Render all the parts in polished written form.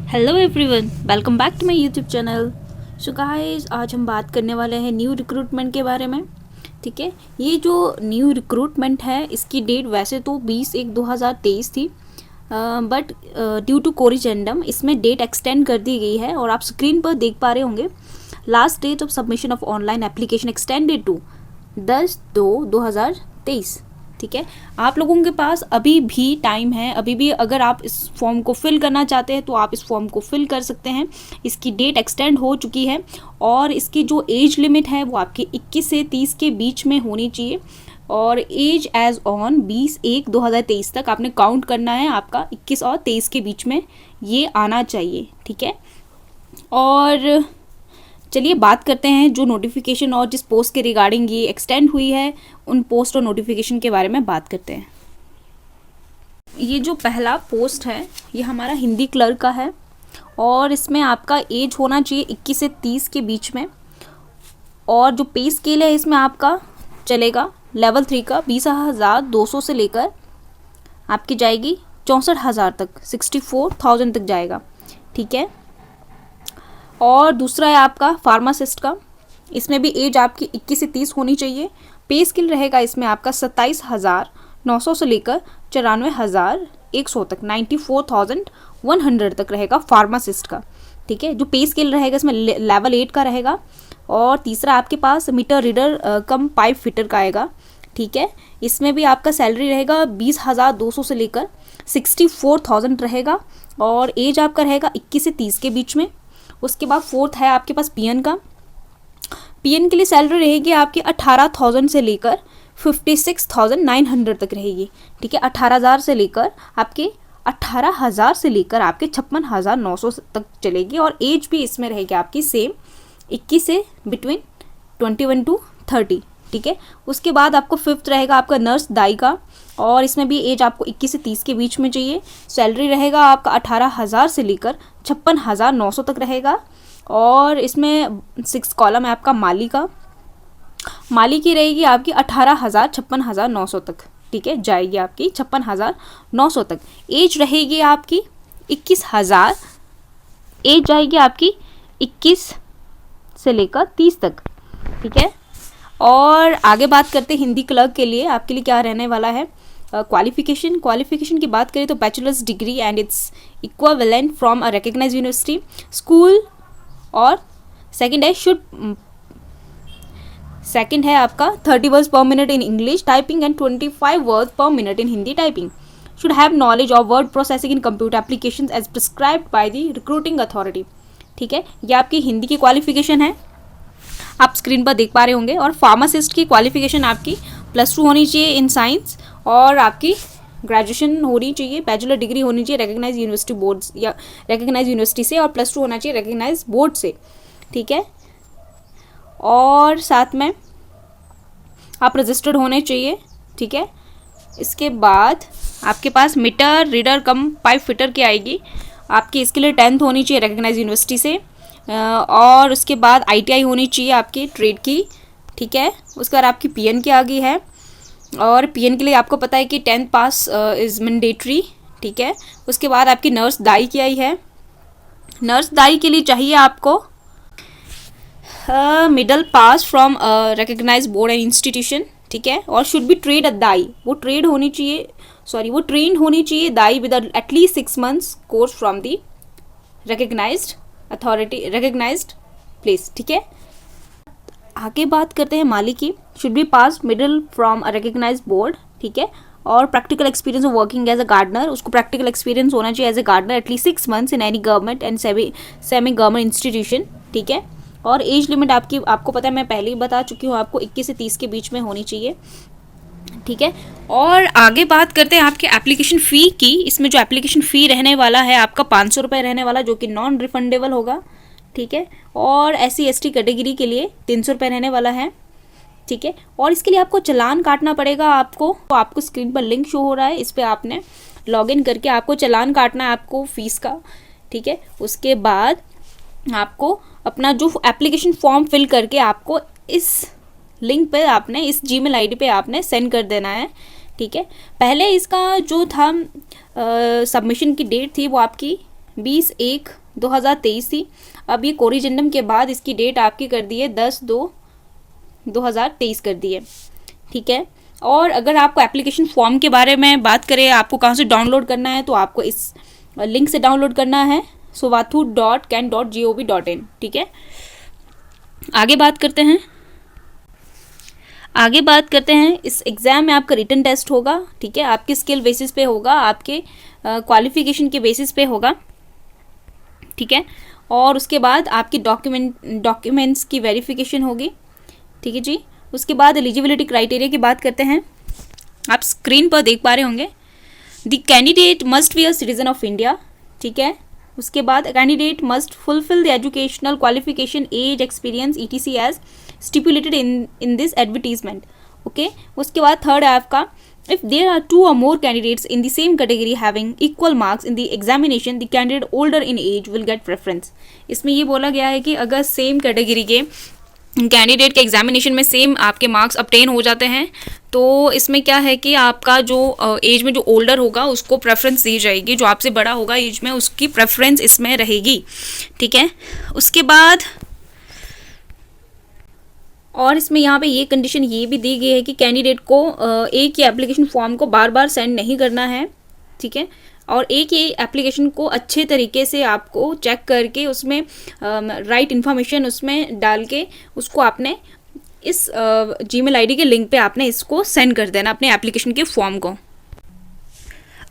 Hello everyone, welcome back to my YouTube channel. So guys, आज हम बात करने वाले हैं न्यू रिक्रूटमेंट के बारे में। ठीक है, ये जो न्यू रिक्रूटमेंट है इसकी डेट वैसे तो 20/1/2023 थी, बट ड्यू टू कोरिजेंडम इसमें डेट एक्सटेंड कर दी गई है। और आप स्क्रीन पर देख पा रहे होंगे, last date of submission of online application extended to 10/2/2023। ठीक है, आप लोगों के पास अभी भी टाइम है। अभी भी अगर आप इस फॉर्म को फिल करना चाहते हैं तो आप इस फॉर्म को फिल कर सकते हैं। इसकी डेट एक्सटेंड हो चुकी है और इसकी जो एज लिमिट है वो आपकी 21 से 30 के बीच में होनी चाहिए। और एज एज ऑन 20/1/2023 तक आपने काउंट करना है, आपका 21 और 23 के बीच में ये आना चाहिए। ठीक है, और चलिए बात करते हैं जो नोटिफिकेशन और जिस पोस्ट के रिगार्डिंग ये एक्सटेंड हुई है उन पोस्ट और नोटिफिकेशन के बारे में बात करते हैं। ये जो पहला पोस्ट है ये हमारा हिंदी क्लर्क का है और इसमें आपका एज होना चाहिए 21 से 30 के बीच में। और जो पे स्केल है इसमें आपका चलेगा लेवल 3 का 20,200 से लेकर आपकी जाएगी 64,000 तक, 64,000 तक जाएगा। ठीक है, और दूसरा है आपका फार्मासिस्ट का। इसमें भी एज आपकी 21 से 30 होनी चाहिए। पे स्किल रहेगा इसमें आपका 27,900 से लेकर 94,100 तक, 94,100 तक रहेगा फार्मासिस्ट का। ठीक है, जो पे स्किल रहेगा इसमें लेवल 8 का रहेगा। और तीसरा आपके पास meter reader cum pipe fitter का आएगा। ठीक है, इसमें भी आपका सैलरी रहेगा 20,200 से लेकर 64,000 रहेगा और एज आपका रहेगा 21 से 30 के बीच में। उसके बाद फोर्थ है आपके पास पीएन का। पीएन के लिए सैलरी रहेगी आपकी 18,000 से लेकर 56,900 तक रहेगी। ठीक है, 18,000 से लेकर आपके 18,000 से लेकर आपके 56,900 तक चलेगी। और एज भी इसमें रहेगी आपकी सेम 21 से बिटवीन 21 to 30। ठीक है, उसके बाद आपको फिफ्थ रहेगा आपका नर्स दाई का और इसमें भी एज आपको 21 से 30 के बीच में चाहिए। सैलरी रहेगा आपका 18,000 से लेकर 56,900 तक रहेगा। और इसमें 6 कॉलम है आपका माली का। माली की रहेगी आपकी 18,000 56,900 तक। ठीक है, जाएगी आपकी 56,900 तक। एज रहेगी आपकी 21,000, एज जाएगी आपकी 21 से लेकर 30 तक। ठीक है, और आगे बात करते हैं हिंदी क्लर्क के लिए आपके लिए क्या रहने वाला है। क्वालिफिकेशन की बात करें तो bachelor's degree and its equivalent from a recognised university school. और सेकंड है आपका 30 words per minute in English typing and 25 words per minute in Hindi typing. Should have knowledge of word processing in computer applications as prescribed by the recruiting authority. ठीक है, ये आपकी हिंदी की qualification है, आप स्क्रीन पर देख पा रहे होंगे। और फार्मासिस्ट की क्वालिफिकेशन आपकी +2 होनी चाहिए इन साइंस और आपकी ग्रेजुएशन होनी चाहिए, बैचलर डिग्री होनी चाहिए रिकग्नाइज यूनिवर्सिटी बोर्ड्स या रिकग्नाइज यूनिवर्सिटी से, और +2 होना चाहिए रिकग्नाइज बोर्ड से। ठीक है, और साथ में आप रजिस्टर्ड होने चाहिए। ठीक है, इसके बाद आपके पास meter reader cum pipe fitter की आएगी। आपकी इसके लिए 10th होनी चाहिए रिकग्नाइज यूनिवर्सिटी से। और उसके बाद ITI होनी चाहिए आपकी ट्रेड की। ठीक है, उसके बाद आपकी PN की आ गई है और PN के लिए आपको पता है कि 10th पास इज़ मैंडेटरी। ठीक है, उसके बाद आपकी नर्स दाई की आई है। नर्स दाई के लिए चाहिए आपको middle pass from recognise board and institution. ठीक है, और should be trained a dai, वो ट्रेंड होनी चाहिए dai with at least 6 months course from the recognised authority recognised place. ठीक है, आगे बात करते हैं माली की। Should be pass middle from a recognised board. ठीक है, और practical experience of working as a gardener, उसको प्रैक्टिकल एक्सपीरियंस होना चाहिए as a gardener at least 6 months in any government and semi government institution. ठीक है, और एज लिमिट आपको पता है, मैं पहले ही बता चुकी हूँ आपको 21 से 30 के बीच में होनी चाहिए। ठीक है, और आगे बात करते हैं आपके एप्लीकेशन फ़ी की। इसमें जो एप्लीकेशन फ़ी रहने वाला है आपका 500 रुपये रहने वाला, जो कि नॉन रिफंडेबल होगा। ठीक है, और SC/ST कैटेगरी के लिए 300 रुपये रहने वाला है। ठीक है, और इसके लिए आपको चालान काटना पड़ेगा। आपको स्क्रीन पर लिंक शो हो रहा है, इस पर आपने लॉगिन करके आपको चालान काटना है आपको फीस का। ठीक है, उसके बाद आपको अपना जो एप्लीकेशन फॉर्म फिल करके आपको इस लिंक पे आपने इस Gmail ID पे आपने सेंड कर देना है। ठीक है, पहले इसका जो था सबमिशन की डेट थी वो आपकी 20/1 2023 थी, अब ये कोरिजेंडम के बाद इसकी डेट आपकी कर दी है 10/2/2023 कर दी है, ठीक है। और अगर आपको एप्लीकेशन फॉर्म के बारे में बात करें, आपको कहाँ से डाउनलोड करना है, तो आपको इस लिंक से डाउनलोड करना है, subathu.can.gov.in, ठीक है। आगे बात करते हैं इस एग्ज़ाम में आपका रिटन टेस्ट होगा, ठीक है। आपके स्किल बेसिस पे होगा, आपके क्वालिफिकेशन के बेसिस पे होगा, ठीक है। और उसके बाद आपकी डॉक्यूमेंट्स की वेरिफिकेशन होगी, ठीक है जी। उसके बाद एलिजिबिलिटी क्राइटेरिया की बात करते हैं। आप स्क्रीन पर देख पा रहे होंगे, the candidate must be a citizen of India, ठीक है। उसके बाद candidate must fulfil the educational qualification, age, experience ETC as stipulated in this advertisement, okay. उसके बाद थर्ड है आपका, if there are 2 or more candidates in the same category having equal marks in the examination, the candidate older in age will get preference। इसमें ये बोला गया है कि अगर सेम कैटेगरी के कैंडिडेट के एग्जामिनेशन में सेम आपके मार्क्स obtain हो जाते हैं, तो इसमें क्या है कि आपका जो एज में जो ओल्डर होगा उसको प्रेफरेंस दी जाएगी, जो आपसे बड़ा होगा एज में उसकी प्रेफरेंस इसमें रहेगी, ठीक है। उसके बाद और इसमें यहाँ पे ये कंडीशन ये भी दी गई है कि कैंडिडेट को एक ही एप्लीकेशन फॉर्म को बार बार सेंड नहीं करना है, ठीक है। और एक ही एप्लीकेशन को अच्छे तरीके से आपको चेक करके उसमें राइट इन्फॉर्मेशन उसमें डाल के उसको आपने इस जीमेल आईडी के लिंक पे आपने इसको सेंड कर देना अपने एप्लीकेशन के फॉर्म को।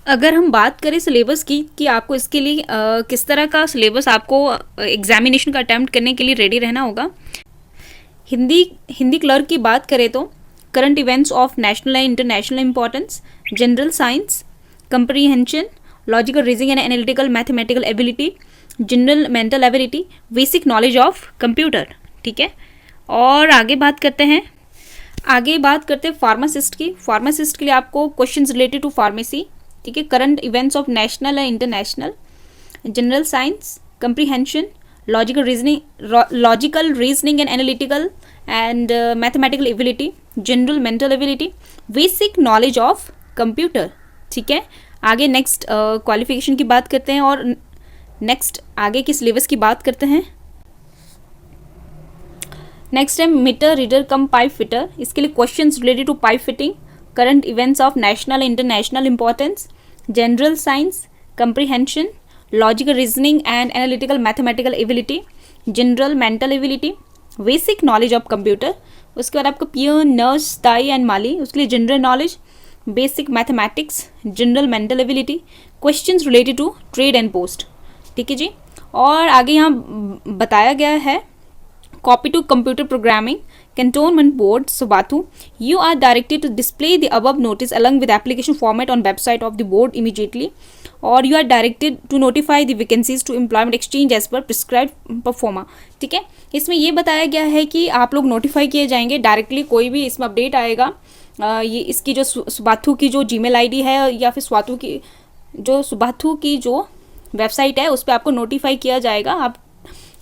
अगर हम बात करें सिलेबस की कि आपको इसके लिए किस तरह का सिलेबस आपको एग्जामिनेशन का अटैम्प्ट करने के लिए रेडी रहना होगा। हिंदी क्लर्क की बात करें तो current events of national and international importance, general science, comprehension, logical reasoning and analytical mathematical ability, general mental ability, basic knowledge of computer, ठीक है। और आगे बात करते हैं फार्मासिस्ट की। फार्मासिस्ट के लिए आपको क्वेश्चंस रिलेटेड टू फार्मेसी, ठीक है, current events of national and international, general science, comprehension, logical reasoning and analytical and mathematical ability, general mental ability, basic knowledge of computer, ठीक है। आगे नेक्स्ट क्वालिफिकेशन की बात करते हैं और नेक्स्ट आगे की सिलेबस की बात करते हैं। नेक्स्ट है meter reader cum pipe fitter. इसके लिए questions related to pipe fitting, current events of national international importance, general science, comprehension, logical reasoning and analytical mathematical ability, general mental ability, basic knowledge of computer. उसके बाद आपको पियन, nurse, ताई and माली, उसके लिए general knowledge, basic mathematics, general mental ability, questions related to trade and post, ठीक है जी। और आगे यहाँ बताया गया है copy to computer programming, Cantonment Board, Subathu. You are directed to display the above notice along with application format on website of the board immediately, or you are directed to notify the vacancies to employment exchange as per prescribed performa। ठीक है, इसमें ये बताया गया है कि आप लोग नोटिफाई किए जाएंगे डायरेक्टली, कोई भी इसमें अपडेट आएगा ये इसकी जो सुबाथु की जो जीमेल आईडी है या फिर सुबाथु की जो वेबसाइट है उस पर आपको नोटिफाई किया जाएगा। आप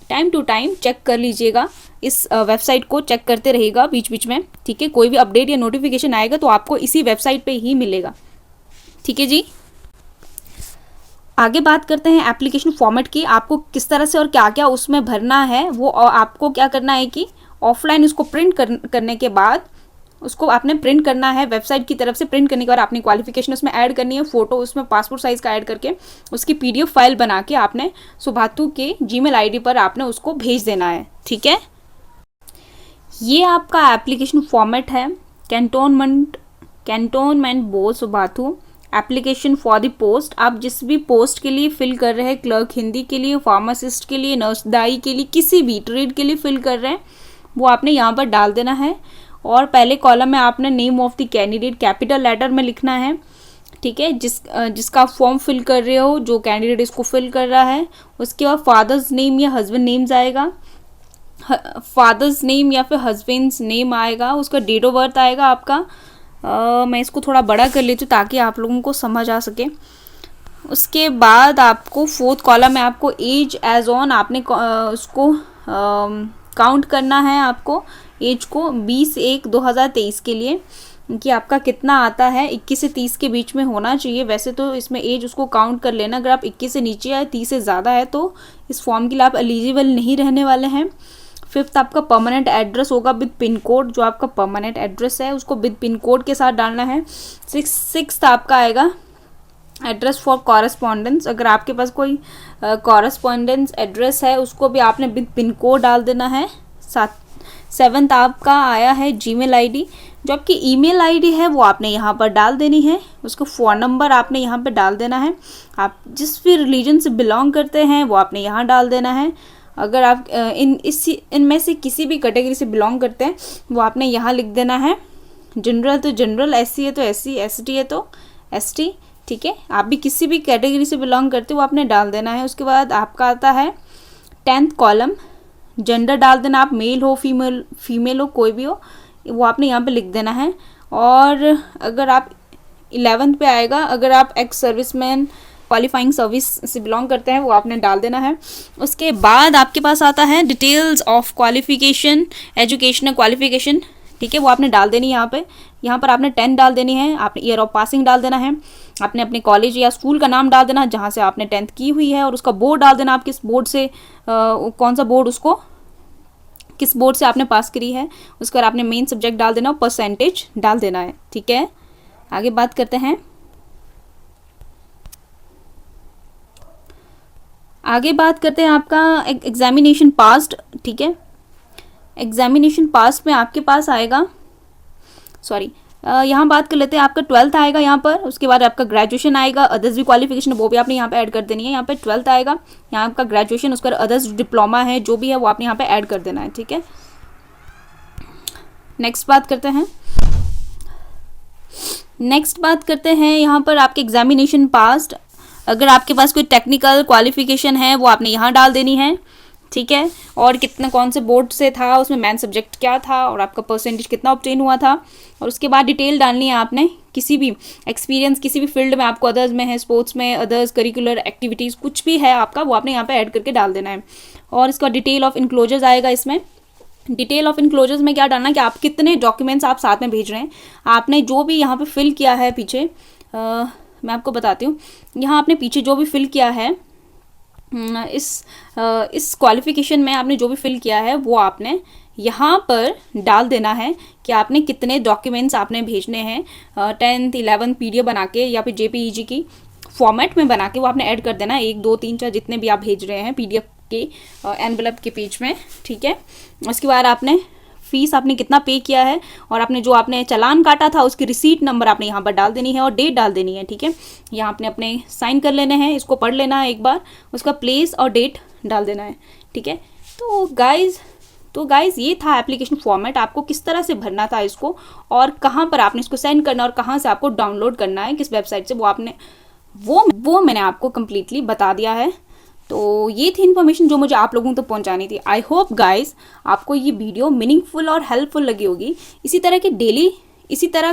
टाइम टू टाइम चेक कर लीजिएगा, इस वेबसाइट को चेक करते रहिएगा बीच बीच में, ठीक है। कोई भी अपडेट या नोटिफिकेशन आएगा तो आपको इसी वेबसाइट पे ही मिलेगा, ठीक है जी। आगे बात करते हैं एप्लीकेशन फॉर्मेट की, आपको किस तरह से और क्या क्या उसमें भरना है। वो आपको क्या करना है कि ऑफलाइन उसको प्रिंट करने के बाद उसको आपने प्रिंट करना है वेबसाइट की तरफ से। प्रिंट करने के बाद अपनी क्वालिफिकेशन उसमें ऐड करनी है, फोटो उसमें पासपोर्ट साइज़ का ऐड करके उसकी PDF फाइल बना के आपने सुबाथु के जीमेल आईडी पर आपने उसको भेज देना है, ठीक है। ये आपका एप्लीकेशन फॉर्मेट है, cantonment board Subathu application for the post. आप जिस भी पोस्ट के लिए फिल कर रहे हैं, क्लर्क हिंदी के लिए, फार्मासिस्ट के लिए, नर्स दाई के लिए, किसी भी ट्रेड के लिए फिल कर रहे हैं, वो आपने यहाँ पर डाल देना है। और पहले कॉलम में आपने name of the candidate capital letter में लिखना है, ठीक है, जिसका फॉर्म फिल कर रहे हो, जो कैंडिडेट इसको फिल कर रहा है। उसके बाद फादर्स नेम या हस्बैंड नेम्स आएगा, फादर्स नेम या फिर हस्बैंड्स नेम आएगा। उसका डेट ऑफ बर्थ आएगा आपका। मैं इसको थोड़ा बड़ा कर लेती हूँ ताकि आप लोगों को समझ आ सके। उसके बाद आपको फोर्थ कॉलम में आपको एज एज ऑन आपने उसको काउंट करना है, आपको एज को 20/1/2023 के लिए। कि आपका कितना आता है। 21 से 30 के बीच में होना चाहिए। वैसे तो इसमें एज उसको काउंट कर लेना, अगर आप 21 से नीचे या 30 से ज़्यादा है तो इस फॉर्म के लिए आप एलिजिबल नहीं रहने वाले हैं। 5th आपका परमानेंट एड्रेस होगा विद पिन कोड, जो आपका परमानेंट एड्रेस है उसको विद पिन कोड के साथ डालना है। 6th आपका आएगा एड्रेस फॉर कॉरेस्पॉन्डेंस, अगर आपके पास कोई कॉरेस्पॉन्डेंस एड्रेस है उसको भी आपने विद पिन कोड डाल देना है। 7th आपका आया है जीमेल आईडी, जो आपकी ईमेल आईडी है वो आपने यहाँ पर डाल देनी है। उसका फ़ोन नंबर आपने यहाँ पर डाल देना है। आप जिस भी रिलीजन से बिलोंग करते हैं वो आपने यहाँ डाल देना है। अगर आप इनमें से किसी भी कैटेगरी से बिलोंग करते हैं वो आपने यहाँ लिख देना है। जनरल तो जनरल, एससी है तो एससी, एसटी है तो एसटी, ठीक है। आप भी किसी भी कैटेगरी से बिलोंग करते हो वो आपने डाल देना है। उसके बाद आपका आता है 10th कॉलम, जेंडर डाल देना, आप मेल हो फीमेल हो कोई भी हो वो आपने यहाँ पे लिख देना है। और अगर आप 11th पे आएगा, अगर आप एक्स सर्विसमैन क्वालिफाइंग सर्विस से बिलोंग करते हैं वो आपने डाल देना है। उसके बाद आपके पास आता है details of qualification, educational qualification, ठीक है, वो आपने डाल देनी है। यहाँ पर आपने 10 डाल देनी है, आपने ईयर ऑफ पासिंग डाल देना है, आपने अपने कॉलेज या स्कूल का नाम डाल देना जहाँ से आपने 10th की हुई है, और उसका बोर्ड डाल देना, आप किस बोर्ड से कौन सा बोर्ड उसको किस बोर्ड से आपने पास करी है। उसके बाद आपने मेन सब्जेक्ट डाल देना और परसेंटेज डाल देना है, ठीक है। आगे बात करते हैं। आपका एग्जामिनेशन पास्ड, ठीक है। एग्जामिनेशन पास में आपके पास आएगा, यहाँ बात कर लेते हैं, आपका 12th आएगा यहाँ पर। उसके बाद आपका ग्रेजुएशन आएगा, अदर्स भी क्वालिफिकेशन वो भी आपने यहाँ पे ऐड कर देनी है। यहाँ पे 12th आएगा, यहाँ आपका ग्रेजुएशन, उसका अदर्स डिप्लोमा है जो भी है वो आपने यहाँ पे ऐड कर देना है, ठीक है। नेक्स्ट बात करते हैं यहाँ पर आपके एग्जामिनेशन पास्ड। अगर आपके पास कोई टेक्निकल क्वालिफिकेशन है वो आपने यहाँ डाल देनी है, ठीक है। और कितना कौन से बोर्ड से था, उसमें मेन सब्जेक्ट क्या था और आपका परसेंटेज कितना ऑब्टेन हुआ था। और उसके बाद डिटेल डालनी है आपने, किसी भी एक्सपीरियंस किसी भी फील्ड में आपको अदर्स में है, स्पोर्ट्स में, अदर्स करिकुलर एक्टिविटीज़ कुछ भी है आपका वो आपने यहाँ पे ऐड करके डाल देना है। और इसका डिटेल ऑफ इनक्लोजर्स आएगा। इसमें डिटेल ऑफ इनक्लोजर्स में क्या डालना है कि आप कितने डॉक्यूमेंट्स आप साथ में भेज रहे हैं। आपने जो भी यहाँ पर फिल किया है पीछे, मैं आपको बताती हूँ, यहाँ आपने पीछे जो भी फिल किया है इस क्वालिफिकेशन में आपने जो भी फिल किया है वो आपने यहाँ पर डाल देना है कि आपने कितने डॉक्यूमेंट्स आपने भेजने हैं। 10th 11th PDF बना के या फिर JPEG की फॉर्मेट में बना के वो आपने ऐड कर देना है, 1 2 3 4 जितने भी आप भेज रहे हैं PDF के एनवेलप के पेज में, ठीक है। उसके बाद आपने फीस आपने कितना पे किया है और आपने जो आपने चालान काटा था उसकी रिसीट नंबर आपने यहाँ पर डाल देनी है और डेट डाल देनी है, ठीक है। यहाँ आपने अपने साइन कर लेने हैं, इसको पढ़ लेना है एक बार, उसका प्लेस और डेट डाल देना है, ठीक है। तो गाइज ये था एप्लीकेशन फॉर्मेट, आपको किस तरह से भरना था इसको और कहाँ पर आपने इसको सेंड करना और कहाँ से आपको डाउनलोड करना है, किस वेबसाइट से, वो मैंने आपको कम्प्लीटली बता दिया है। तो ये थी इन्फॉर्मेशन जो मुझे आप लोगों तक पहुंचानी थी। आई होप गाइज आपको ये वीडियो मीनिंगफुल और हेल्पफुल लगी होगी। इसी तरह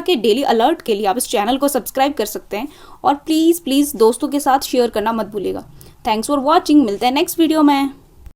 के डेली अलर्ट के लिए आप इस चैनल को सब्सक्राइब कर सकते हैं और प्लीज़ दोस्तों के साथ शेयर करना मत भूलिएगा। थैंक्स फॉर वॉचिंग, मिलते हैं नेक्स्ट वीडियो में।